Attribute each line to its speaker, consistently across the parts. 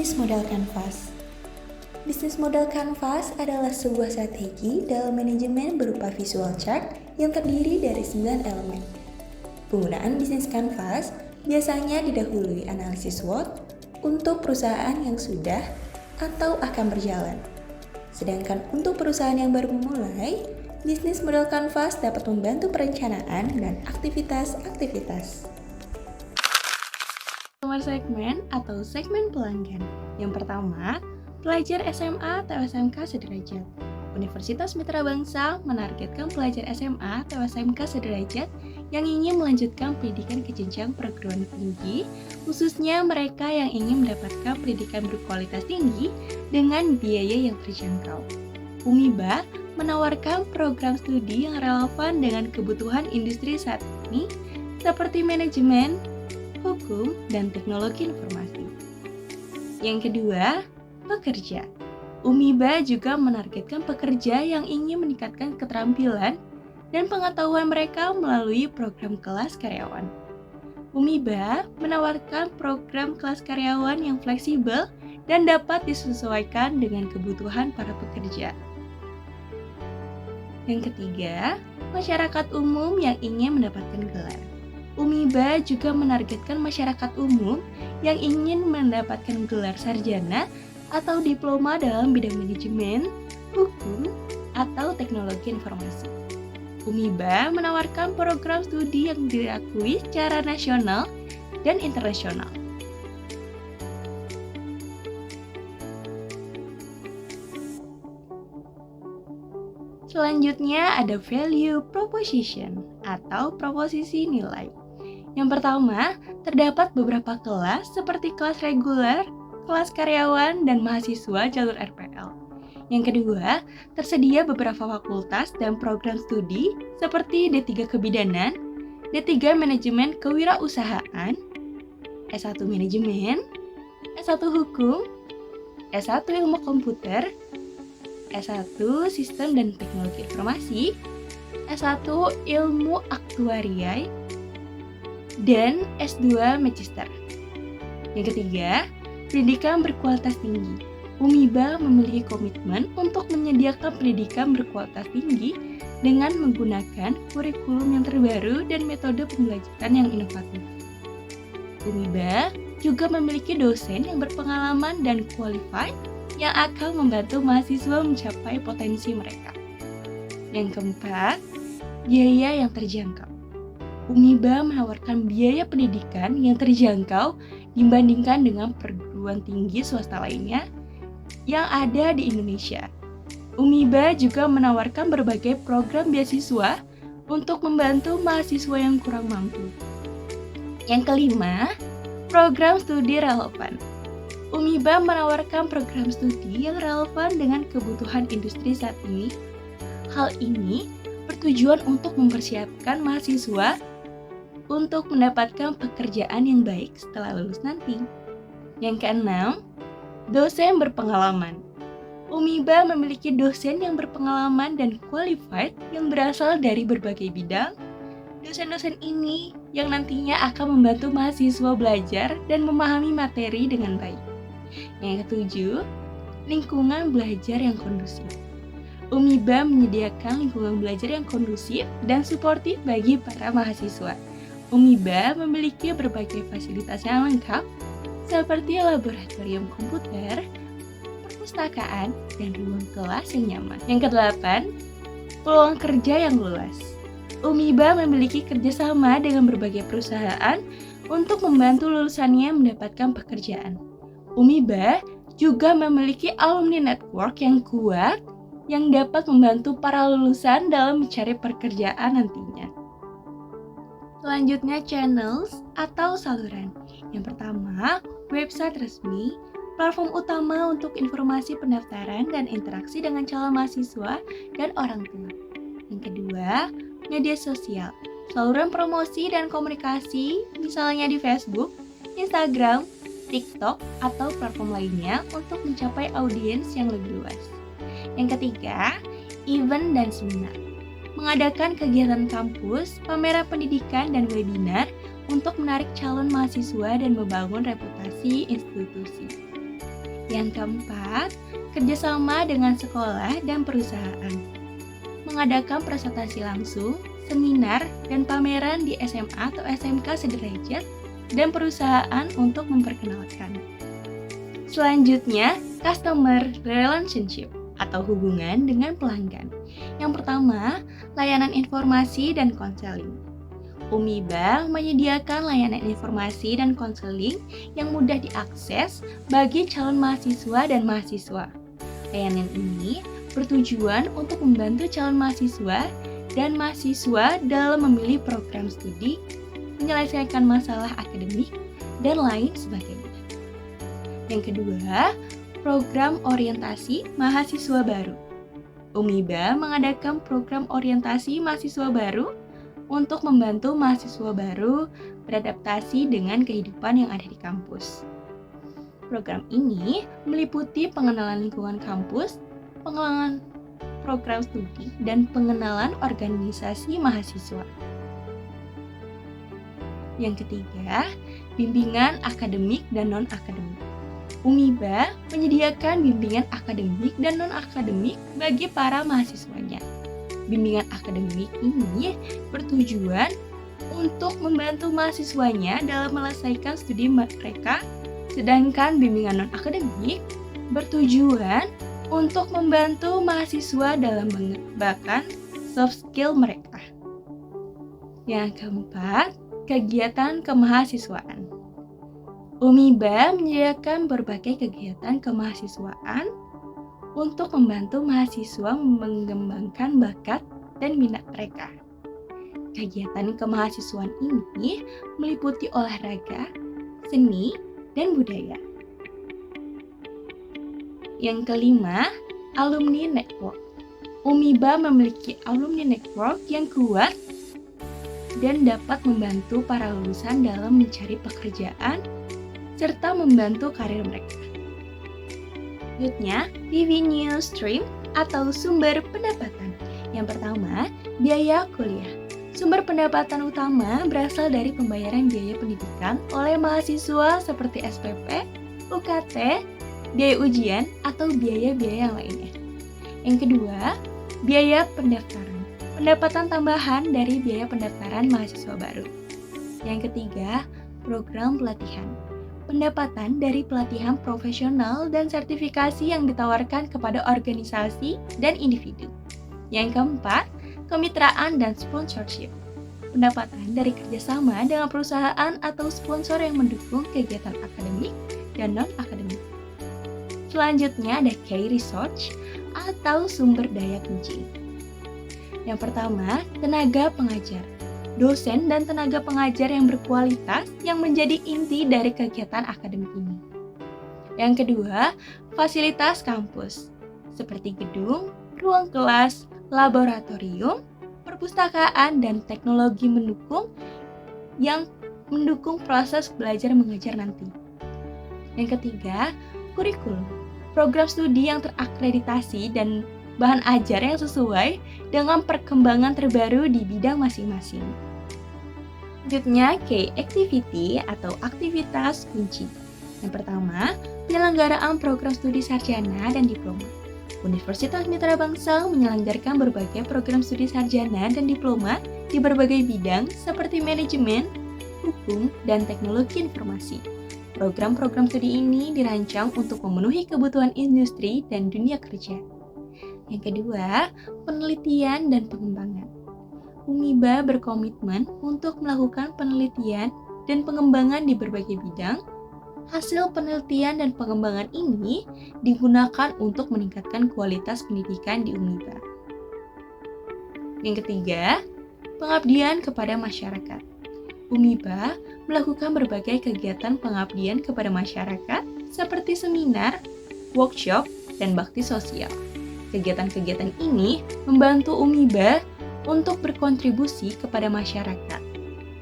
Speaker 1: Bisnis modal kanvas. Bisnis modal kanvas adalah sebuah strategi dalam manajemen berupa visual chart yang terdiri dari 9 elemen. Penggunaan bisnis kanvas biasanya didahului analisis SWOT untuk perusahaan yang sudah atau akan berjalan. Sedangkan untuk perusahaan yang baru memulai, bisnis modal kanvas dapat membantu perencanaan dan aktivitas-aktivitas.
Speaker 2: Nomor segmen atau segmen pelanggan. Yang pertama, pelajar SMA atau SMK sederajat. Universitas Mitra Bangsa menargetkan pelajar SMA atau SMK sederajat yang ingin melanjutkan pendidikan ke jenjang perguruan tinggi, khususnya mereka yang ingin mendapatkan pendidikan berkualitas tinggi dengan biaya yang terjangkau. UMIBA menawarkan program studi yang relevan dengan kebutuhan industri saat ini, seperti manajemen, hukum, dan teknologi informasi. Yang kedua, pekerja. UMIBA juga menargetkan pekerja yang ingin meningkatkan keterampilan dan pengetahuan mereka melalui program kelas karyawan. UMIBA menawarkan program kelas karyawan yang fleksibel dan dapat disesuaikan dengan kebutuhan para pekerja. Yang ketiga, masyarakat umum yang ingin mendapatkan gelar. UMIBA juga menargetkan masyarakat umum yang ingin mendapatkan gelar sarjana atau diploma dalam bidang manajemen, hukum, atau teknologi informasi. UMIBA menawarkan program studi yang diakui secara nasional dan internasional. Selanjutnya ada value proposition atau proposisi nilai. Yang pertama, terdapat beberapa kelas seperti kelas reguler, kelas karyawan, dan mahasiswa jalur RPL. Yang kedua, tersedia beberapa fakultas dan program studi seperti D3 Kebidanan, D3 Manajemen Kewirausahaan, S1 Manajemen, S1 Hukum, S1 Ilmu Komputer, S1 Sistem dan Teknologi Informasi, S1 Ilmu Aktuaria, dan S2 Magister. Yang ketiga, pendidikan berkualitas tinggi. UMIBA memiliki komitmen untuk menyediakan pendidikan berkualitas tinggi dengan menggunakan kurikulum yang terbaru dan metode pembelajaran yang inovatif. UMIBA juga memiliki dosen yang berpengalaman dan qualified yang akan membantu mahasiswa mencapai potensi mereka. Yang keempat, biaya yang terjangkau. UMIBA menawarkan biaya pendidikan yang terjangkau dibandingkan dengan perguruan tinggi swasta lainnya yang ada di Indonesia. UMIBA juga menawarkan berbagai program beasiswa untuk membantu mahasiswa yang kurang mampu. Yang kelima, program studi relevan. UMIBA menawarkan program studi yang relevan dengan kebutuhan industri saat ini. Hal ini bertujuan untuk mempersiapkan mahasiswa untuk mendapatkan pekerjaan yang baik setelah lulus nanti. Yang keenam, dosen berpengalaman. UMIBA memiliki dosen yang berpengalaman dan qualified yang berasal dari berbagai bidang. Dosen-dosen ini yang nantinya akan membantu mahasiswa belajar dan memahami materi dengan baik. Yang ketujuh, lingkungan belajar yang kondusif. UMIBA menyediakan lingkungan belajar yang kondusif dan suportif bagi para mahasiswa. UMIBA memiliki berbagai fasilitas yang lengkap seperti laboratorium komputer, perpustakaan, dan ruang kelas yang nyaman. Yang kedelapan, peluang kerja yang luas. UMIBA memiliki kerjasama dengan berbagai perusahaan untuk membantu lulusannya mendapatkan pekerjaan. UMIBA juga memiliki alumni network yang kuat yang dapat membantu para lulusan dalam mencari pekerjaan nantinya. Selanjutnya, channels atau saluran. Yang pertama, website resmi, platform utama untuk informasi pendaftaran dan interaksi dengan calon mahasiswa dan orang tua. Yang kedua, media sosial, saluran promosi dan komunikasi, misalnya di Facebook, Instagram, TikTok, atau platform lainnya untuk mencapai audiens yang lebih luas. Yang ketiga, event dan seminar. Mengadakan kegiatan kampus, pameran pendidikan, dan webinar untuk menarik calon mahasiswa dan membangun reputasi institusi. Yang keempat, kerjasama dengan sekolah dan perusahaan. Mengadakan presentasi langsung, seminar, dan pameran di SMA atau SMK sederajat dan perusahaan untuk memperkenalkan. Selanjutnya, customer relationship atau hubungan dengan pelanggan. Yang pertama, layanan informasi dan konseling. UMIBA menyediakan layanan informasi dan konseling yang mudah diakses bagi calon mahasiswa dan mahasiswa. Layanan ini bertujuan untuk membantu calon mahasiswa dan mahasiswa dalam memilih program studi, menyelesaikan masalah akademik, dan lain sebagainya. Yang kedua, program orientasi mahasiswa baru. UMIBA mengadakan program orientasi mahasiswa baru untuk membantu mahasiswa baru beradaptasi dengan kehidupan yang ada di kampus. Program ini meliputi pengenalan lingkungan kampus, pengenalan program studi, dan pengenalan organisasi mahasiswa. Yang ketiga, bimbingan akademik dan non-akademik. UMIBA menyediakan bimbingan akademik dan non-akademik bagi para mahasiswanya. Bimbingan akademik ini bertujuan untuk membantu mahasiswanya dalam menyelesaikan studi mereka, sedangkan bimbingan non-akademik bertujuan untuk membantu mahasiswa dalam mengembangkan soft skill mereka. Yang keempat, kegiatan kemahasiswaan. UMIBA menyediakan berbagai kegiatan kemahasiswaan untuk membantu mahasiswa mengembangkan bakat dan minat mereka. Kegiatan kemahasiswaan ini meliputi olahraga, seni, dan budaya. Yang kelima, alumni network. UMIBA memiliki alumni network yang kuat dan dapat membantu para lulusan dalam mencari pekerjaan serta membantu karir mereka. Selanjutnya, TV News Stream atau sumber pendapatan. Yang pertama, biaya kuliah. Sumber pendapatan utama berasal dari pembayaran biaya pendidikan oleh mahasiswa seperti SPP, UKT, biaya ujian, atau biaya-biaya yang lainnya. Yang kedua, biaya pendaftaran. Pendapatan tambahan dari biaya pendaftaran mahasiswa baru. Yang ketiga, program pelatihan. Pendapatan dari pelatihan profesional dan sertifikasi yang ditawarkan kepada organisasi dan individu. Yang keempat, kemitraan dan sponsorship. Pendapatan dari kerjasama dengan perusahaan atau sponsor yang mendukung kegiatan akademik dan non-akademik. Selanjutnya ada key research atau sumber daya kunci. Yang pertama, tenaga pengajar. Dosen dan tenaga pengajar yang berkualitas yang menjadi inti dari kegiatan akademik ini. Yang kedua, fasilitas kampus, seperti gedung, ruang kelas, laboratorium, perpustakaan, dan teknologi mendukung yang mendukung proses belajar mengajar nanti. Yang ketiga, kurikulum, program studi yang terakreditasi dan bahan ajar yang sesuai dengan perkembangan terbaru di bidang masing-masing. Selanjutnya, key activity atau aktivitas kunci. Yang pertama, penyelenggaraan program studi sarjana dan diploma. Universitas Mitra Bangsa menyelenggarakan berbagai program studi sarjana dan diploma di berbagai bidang seperti manajemen, hukum, dan teknologi informasi. Program-program studi ini dirancang untuk memenuhi kebutuhan industri dan dunia kerja. Yang kedua, penelitian dan pengembangan. UMIBA berkomitmen untuk melakukan penelitian dan pengembangan di berbagai bidang. Hasil penelitian dan pengembangan ini digunakan untuk meningkatkan kualitas pendidikan di UMIBA. Yang ketiga, pengabdian kepada masyarakat. UMIBA melakukan berbagai kegiatan pengabdian kepada masyarakat seperti seminar, workshop, dan bakti sosial. Kegiatan-kegiatan ini membantu UMIBA untuk berkontribusi kepada masyarakat.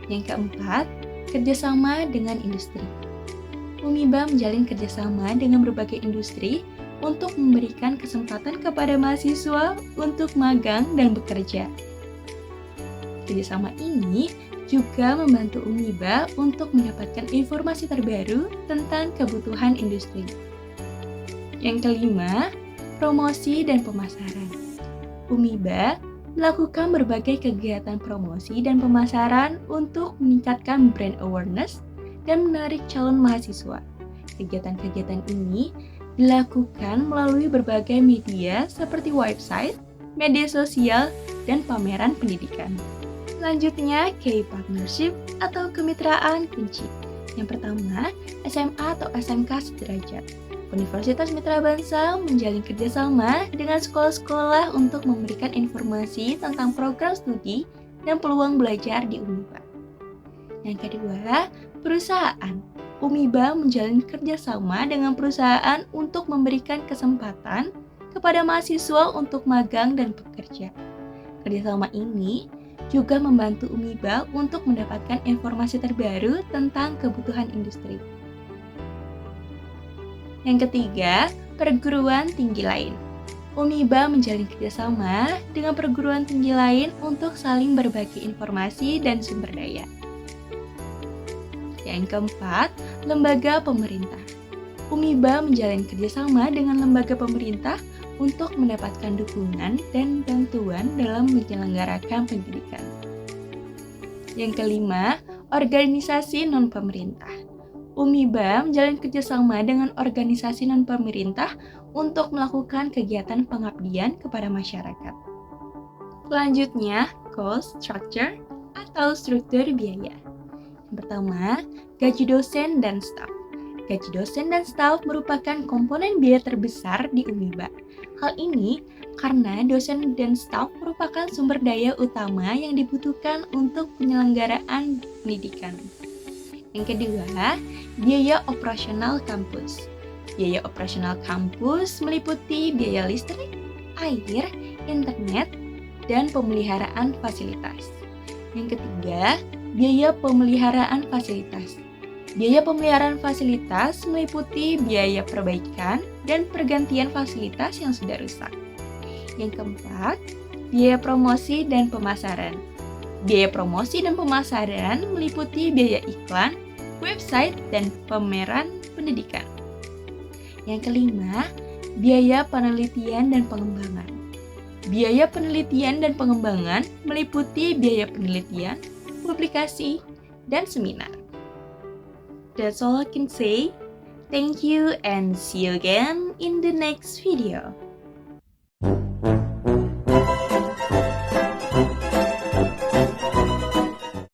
Speaker 2: Yang keempat, kerjasama dengan industri. UMIBA menjalin kerjasama dengan berbagai industri untuk memberikan kesempatan kepada mahasiswa untuk magang dan bekerja. Kerjasama ini juga membantu UMIBA untuk mendapatkan informasi terbaru tentang kebutuhan industri. Yang kelima, promosi dan pemasaran. UMIBA melakukan berbagai kegiatan promosi dan pemasaran untuk meningkatkan brand awareness dan menarik calon mahasiswa. Kegiatan-kegiatan ini dilakukan melalui berbagai media seperti website, media sosial, dan pameran pendidikan. Selanjutnya, key partnership atau kemitraan kunci. Yang pertama, SMA atau SMK sederajat. Universitas Mitra Bangsa menjalin kerjasama dengan sekolah-sekolah untuk memberikan informasi tentang program studi dan peluang belajar di UMIBA. Yang kedua, perusahaan. UMIBA menjalin kerjasama dengan perusahaan untuk memberikan kesempatan kepada mahasiswa untuk magang dan bekerja. Kerjasama ini juga membantu UMIBA untuk mendapatkan informasi terbaru tentang kebutuhan industri. Yang ketiga, perguruan tinggi lain. UMIBA menjalin kerjasama dengan perguruan tinggi lain untuk saling berbagi informasi dan sumber daya. Yang keempat, lembaga pemerintah. UMIBA menjalin kerjasama dengan lembaga pemerintah untuk mendapatkan dukungan dan bantuan dalam menyelenggarakan pendidikan. Yang kelima, organisasi non-pemerintah. UMIBA menjalin kerjasama dengan organisasi non-pemerintah untuk melakukan kegiatan pengabdian kepada masyarakat. Selanjutnya, cost structure atau struktur biaya. Yang pertama, gaji dosen dan staf. Gaji dosen dan staf merupakan komponen biaya terbesar di UMIBA. Hal ini karena dosen dan staf merupakan sumber daya utama yang dibutuhkan untuk penyelenggaraan pendidikan. Yang kedua, biaya operasional kampus. Biaya operasional kampus meliputi biaya listrik, air, internet, dan pemeliharaan fasilitas. Yang ketiga, biaya pemeliharaan fasilitas. Biaya pemeliharaan fasilitas meliputi biaya perbaikan dan pergantian fasilitas yang sudah rusak. Yang keempat, biaya promosi dan pemasaran. Biaya promosi dan pemasaran meliputi biaya iklan, website, dan pameran pendidikan. Yang kelima, biaya penelitian dan pengembangan. Biaya penelitian dan pengembangan meliputi biaya penelitian, publikasi, dan seminar. That's all I can say. Thank you and see you again in the next video.